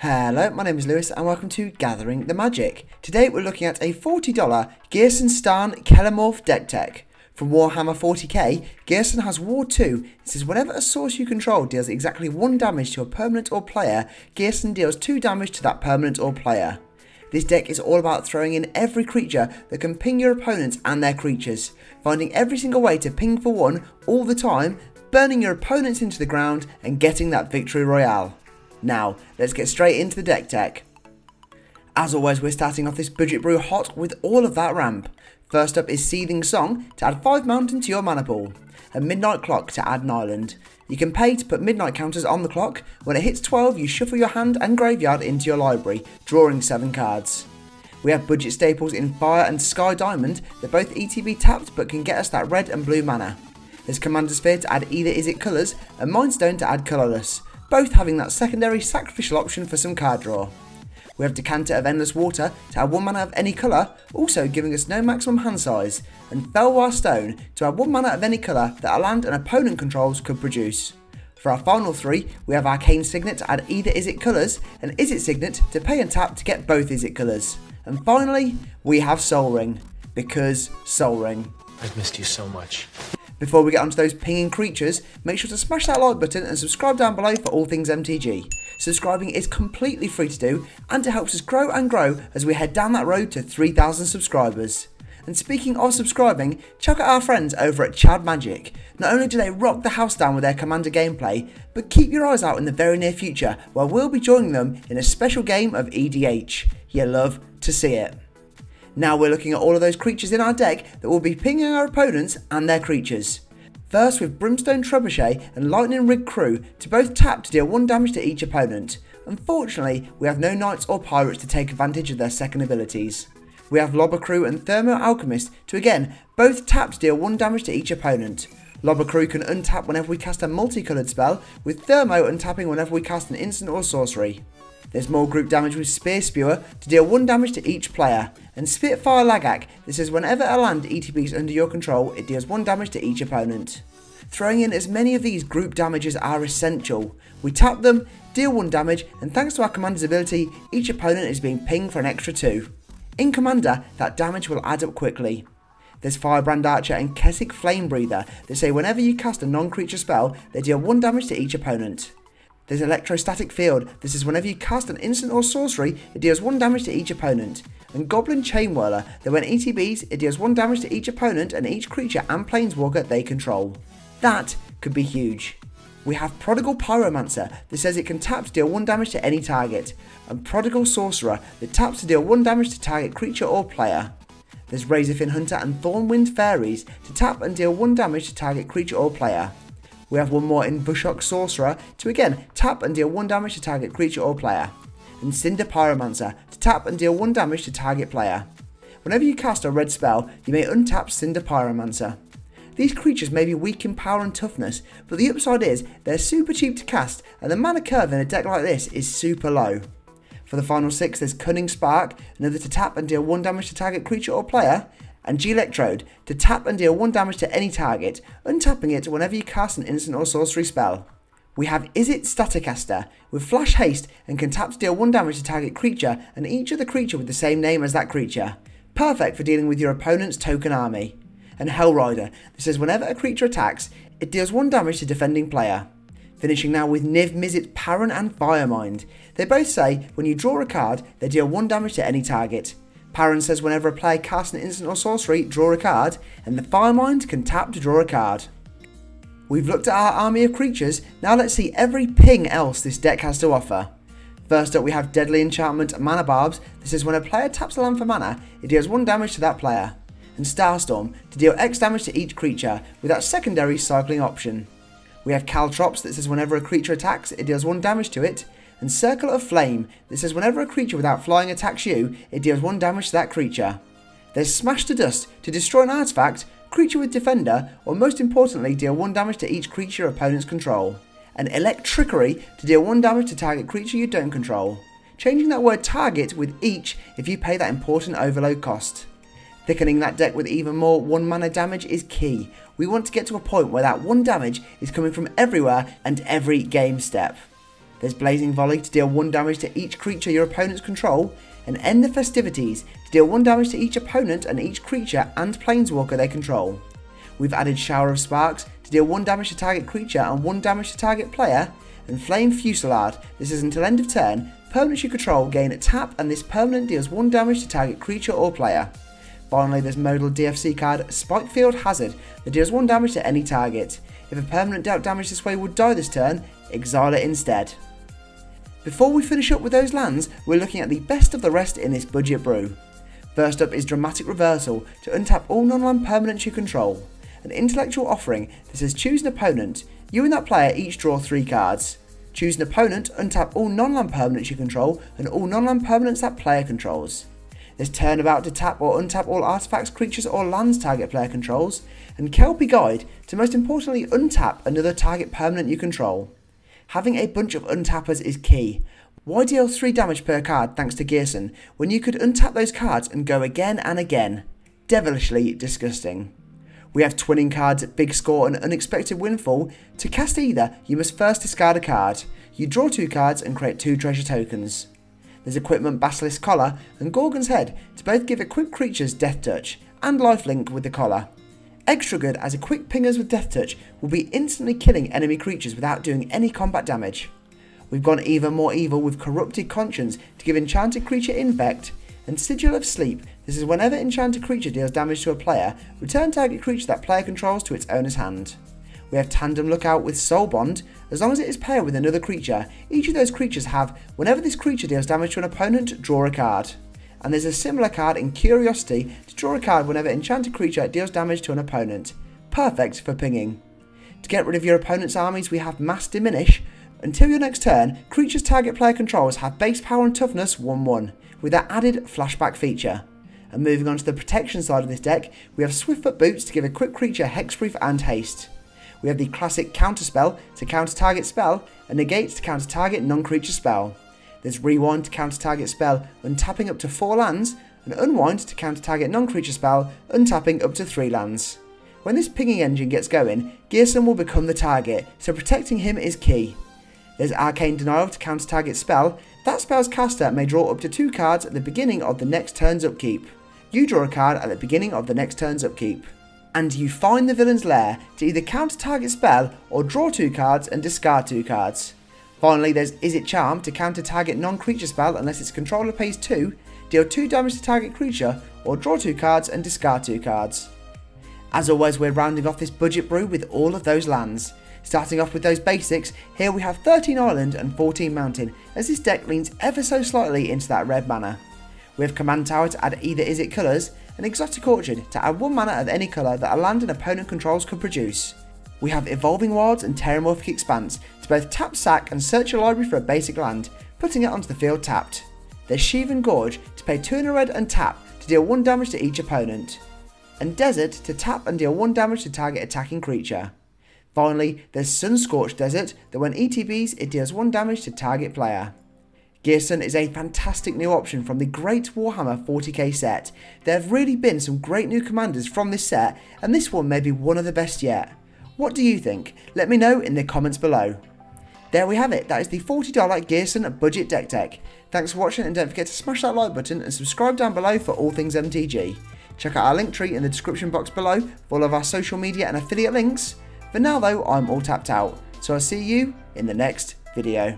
Hello, my name is Lewis and welcome to Gathering the Magic. Today we're looking at a $40 Ghyrson Starn Kelermorph deck tech. From Warhammer 40k, Ghyrson has War 2. It says whenever a source you control deals exactly 1 damage to a permanent or player, Ghyrson deals 2 damage to that permanent or player. This deck is all about throwing in every creature that can ping your opponents and their creatures, finding every single way to ping for 1 all the time, burning your opponents into the ground and getting that victory royale. Now, let's get straight into the deck tech. As always, we're starting off this budget brew hot with all of that ramp. First up is Seething Song to add 5 mountain to your mana pool, and Midnight Clock to add an island. You can pay to put midnight counters on the clock. When it hits 12, you shuffle your hand and graveyard into your library, drawing 7 cards. We have budget staples in Fire and Sky Diamond. They're both ETB tapped but can get us that red and blue mana. There's Commander Sphere to add either Is It Colours, and Mind Stone to add colourless, both having that secondary sacrificial option for some card draw. We have Decanter of Endless Water to add 1 mana of any colour, also giving us no maximum hand size, and Felwar Stone to add 1 mana of any colour that a land an opponent controls could produce. For our final 3, we have Arcane Signet to add either Is It Colours, and Is It Signet to pay and tap to get both Is It Colours. And finally, we have Soul Ring, because Soul Ring. I've missed you so much. Before we get onto those pinging creatures, make sure to smash that like button and subscribe down below for all things MTG. Subscribing is completely free to do, and it helps us grow and grow as we head down that road to 3,000 subscribers. And speaking of subscribing, check out our friends over at Chad Magic. Not only do they rock the house down with their Commander gameplay, but keep your eyes out in the very near future where we'll be joining them in a special game of EDH. You love to see it. Now we're looking at all of those creatures in our deck that will be pinging our opponents and their creatures. First with Brimstone Trebuchet and Lightning Rig Crew to both tap to deal 1 damage to each opponent. Unfortunately, we have no Knights or Pirates to take advantage of their second abilities. We have Lobber Crew and Thermo Alchemist to again both tap to deal 1 damage to each opponent. Lobber Crew can untap whenever we cast a multicoloured spell, with Thermo untapping whenever we cast an instant or sorcery. There's more group damage with Spear Spewer to deal 1 damage to each player, and Spitfire Lagak that says whenever a land ETBs under your control, it deals 1 damage to each opponent. Throwing in as many of these group damages are essential. We tap them, deal 1 damage, and thanks to our commander's ability, each opponent is being pinged for an extra 2. In Commander, that damage will add up quickly. There's Firebrand Archer and Kessig Flame Breather that say whenever you cast a non-creature spell, they deal 1 damage to each opponent. There's Electrostatic Field. This is whenever you cast an instant or sorcery, it deals 1 damage to each opponent. And Goblin Chainwhirler, that when ETBs, it deals 1 damage to each opponent and each creature and planeswalker they control. That could be huge. We have Prodigal Pyromancer that says it can tap to deal 1 damage to any target, and Prodigal Sorcerer that taps to deal 1 damage to target creature or player. There's Razorfin Hunter and Thornwind Fairies to tap and deal 1 damage to target creature or player. We have one more in Bushok Sorcerer to again tap and deal 1 damage to target creature or player, and Cinder Pyromancer to tap and deal 1 damage to target player. Whenever you cast a red spell, you may untap Cinder Pyromancer. These creatures may be weak in power and toughness, but the upside is they're super cheap to cast and the mana curve in a deck like this is super low. For the final 6 there's Cunning Spark, another to tap and deal 1 damage to target creature or player, and G-Electrode to tap and deal 1 damage to any target, untapping it whenever you cast an instant or sorcery spell. We have Is It Staticaster with Flash Haste and can tap to deal 1 damage to target creature and each other creature with the same name as that creature. Perfect for dealing with your opponent's token army. And Hellrider that says whenever a creature attacks, it deals 1 damage to defending player. Finishing now with Niv Mizzet Parun and Firemind. They both say when you draw a card, they deal 1 damage to any target. Parun says whenever a player casts an instant or sorcery, draw a card, and the Firemind can tap to draw a card. We've looked at our army of creatures, now let's see every ping else this deck has to offer. First up we have Deadly Enchantment Mana Barbs that says when a player taps a land for mana, it deals 1 damage to that player. And Starstorm to deal X damage to each creature with that secondary cycling option. We have Caltrops that says whenever a creature attacks, it deals 1 damage to it, and Circle of Flame that says whenever a creature without flying attacks you, it deals 1 damage to that creature. There's Smash to Dust to destroy an artifact, creature with defender, or most importantly deal 1 damage to each creature opponents control. And Electrickery to deal 1 damage to target creature you don't control, changing that word target with each if you pay that important overload cost. Thickening that deck with even more 1 mana damage is key. We want to get to a point where that 1 damage is coming from everywhere and every game step. There's Blazing Volley to deal 1 damage to each creature your opponents control, and End the Festivities to deal 1 damage to each opponent and each creature and planeswalker they control. We've added Shower of Sparks to deal 1 damage to target creature and 1 damage to target player, and Flame Fusillade. This is until end of turn, permanents you control gain a tap and this permanent deals 1 damage to target creature or player. Finally, there's modal DFC card Spikefield Hazard that deals 1 damage to any target. If a permanent dealt damage this way would die this turn, exile it instead. Before we finish up with those lands, we're looking at the best of the rest in this budget brew. First up is Dramatic Reversal to untap all non-land permanents you control. An intellectual offering that says choose an opponent, you and that player each draw 3 cards. Choose an opponent, untap all non-land permanents you control and all non-land permanents that player controls. There's Turnabout to tap or untap all artifacts, creatures or lands target player controls, and Kelpie Guide to most importantly untap another target permanent you control. Having a bunch of untappers is key. Why deal 3 damage per card thanks to Ghyrson when you could untap those cards and go again and again? Devilishly disgusting. We have twinning cards, Big Score and Unexpected Windfall. To cast either, you must first discard a card. You draw 2 cards and create 2 treasure tokens. There's Equipment Basilisk Collar and Gorgon's Head to both give equipped creatures Death Touch and lifelink with the collar. Extra good as equipped pingers with Death Touch will be instantly killing enemy creatures without doing any combat damage. We've gone even more evil with Corrupted Conscience to give enchanted creature Infect, and Sigil of Sleep. This is whenever enchanted creature deals damage to a player, return target creature that player controls to its owner's hand. We have Tandem Lookout with Soul Bond. As long as it is paired with another creature, each of those creatures have, whenever this creature deals damage to an opponent, draw a card. And there's a similar card in Curiosity to draw a card whenever enchanted creature deals damage to an opponent. Perfect for pinging. To get rid of your opponent's armies, we have Mass Diminish. Until your next turn, creatures target player controls have base power and toughness 1/1, with that added flashback feature. And moving on to the protection side of this deck, we have Swiftfoot Boots to give equipped creature Hexproof and Haste. We have the classic Counterspell to counter target spell, and Negate to counter target non-creature spell. There's Rewind to counter target spell, untapping up to 4 lands, and Unwind to counter target non-creature spell, untapping up to 3 lands. When this pinging engine gets going, Ghyrson will become the target, so protecting him is key. There's Arcane Denial to counter target spell. That spell's caster may draw up to 2 cards at the beginning of the next turn's upkeep. You draw a card at the beginning of the next turn's upkeep. And you find the villain's lair to either counter target spell or draw 2 cards and discard 2 cards. Finally, there's Is It Charm to counter target non-creature spell unless its controller pays 2, deal 2 damage to target creature, or draw 2 cards and discard 2 cards. As always, we're rounding off this budget brew with all of those lands. Starting off with those basics, here we have 13 Island and 14 Mountain, as this deck leans ever so slightly into that red mana. We have Command Tower to add either Is It colours, and Exotic Orchard to add 1 mana of any colour that a land an opponent controls could produce. We have Evolving Wilds and Terramorphic Expanse to both tap, sack and search your library for a basic land, putting it onto the field tapped. There's Sheevan Gorge to pay 2 in a red and tap to deal 1 damage to each opponent. And Desert to tap and deal 1 damage to target attacking creature. Finally, there's Sunscorched Desert that when ETBs it deals 1 damage to target player. Ghyrson is a fantastic new option from the great Warhammer 40k set. There have really been some great new commanders from this set, and this one may be one of the best yet. What do you think? Let me know in the comments below. There we have it, that is the $40 Ghyrson budget deck tech. Thanks for watching and don't forget to smash that like button and subscribe down below for all things MTG. Check out our link tree in the description box below for all of our social media and affiliate links. For now though, I'm all tapped out, so I'll see you in the next video.